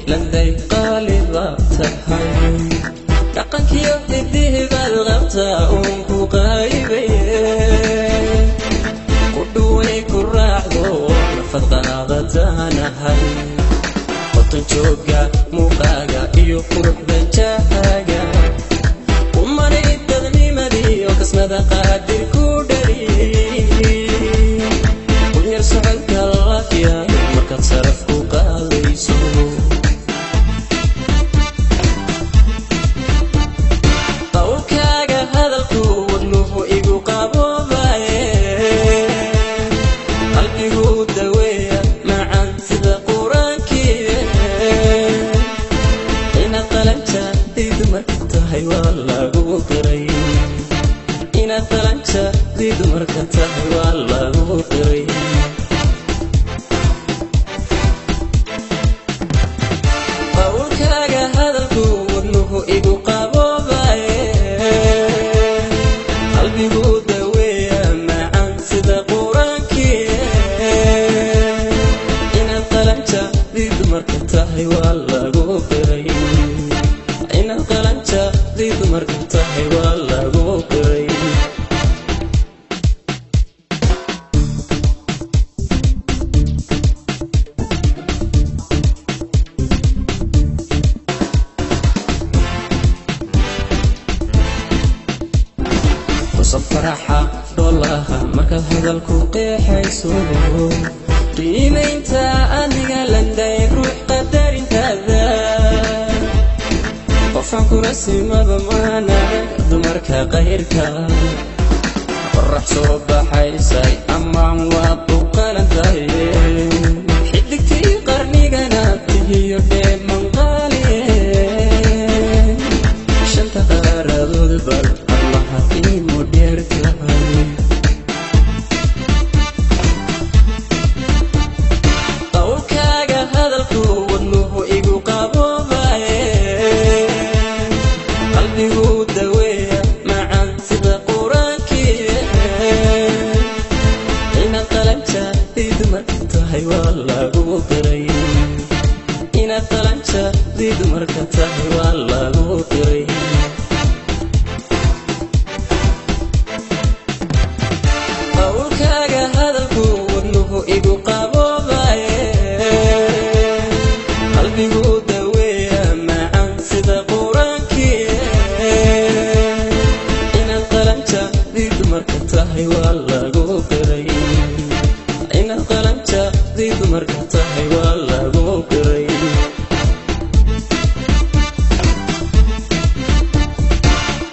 لندي قالبا تحي لقنك يبديه بالغبتا وانكو قايبي ودوني كراعدو لفتقاغتانا هاي وطن شوقا موقاقا iyo quruxda jaaga umani dadnimadii oo kasmada qaadir ku dhaliyay kunyar socodka laafiya markaad saraf ku qaadayso qawlkaaga hadalku wadnuhu igu qaboobaye qalbigu daweeya macaan sida quraankiiye inaad qalanta diidu marka tahay waa lagu qiray inaad qalanta diidu marka tahay waa lagu qiray qawlkaaga hadalku wadnuhu igu qaboobaye qalbigu daweeya macaan sida quraankiiye inaad qalanta diidu marka tahay waa lagu qiray inaad qalanta diidu marka tahay waa lagu qiray فرحة دولها مركز هذا الكوقي حيسو قيمة انت أنيقا لندي روح قدر انت ذا وفعك رسمة بمانا دمركا غيركا فرح صوبة حيساي أما موابو قلنتاي حدك تي قرني قناتي يردي من غالي شنت غاردو البر الله حكيم qawlkaaga hadalku wadnuhu igu qaboobaye qalbigu daweeya macaan sida quraankiiye inaad qalanta diidu marka tahay waa lagu qiray inaad qalanta diidu marka tahay waa lagu qiray qawlkaaga hadalku wadnuhu igu qaboobaye qalbigu daweeya macaan sida quraankiiye inaad qalanta diidu marka tahay waa lagu qiray inaad qalanta diidu marka tahay waa lagu qiray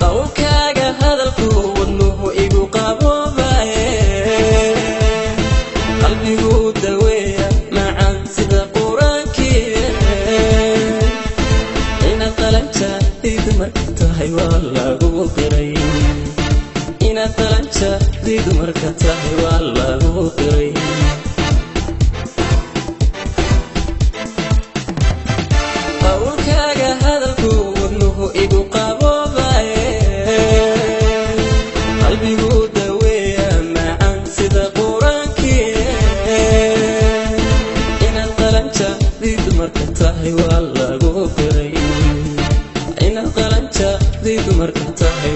qawlkaaga hadalku wadnuhu igu qaboobaye qalbigu daweeya macaan sida quraankiiye inaad qalanta diidu marka tahay waa lagu qiray inaad qalanta diidu marka tahay waa lagu qiray qawlkaaga hadalku wadnuhu igu qaboobaye qalbigu daweeya macaan sida quraankiiye inaad qalanta diidu marka tahay waa lagu qiray inaad qalanta diidu marka tahay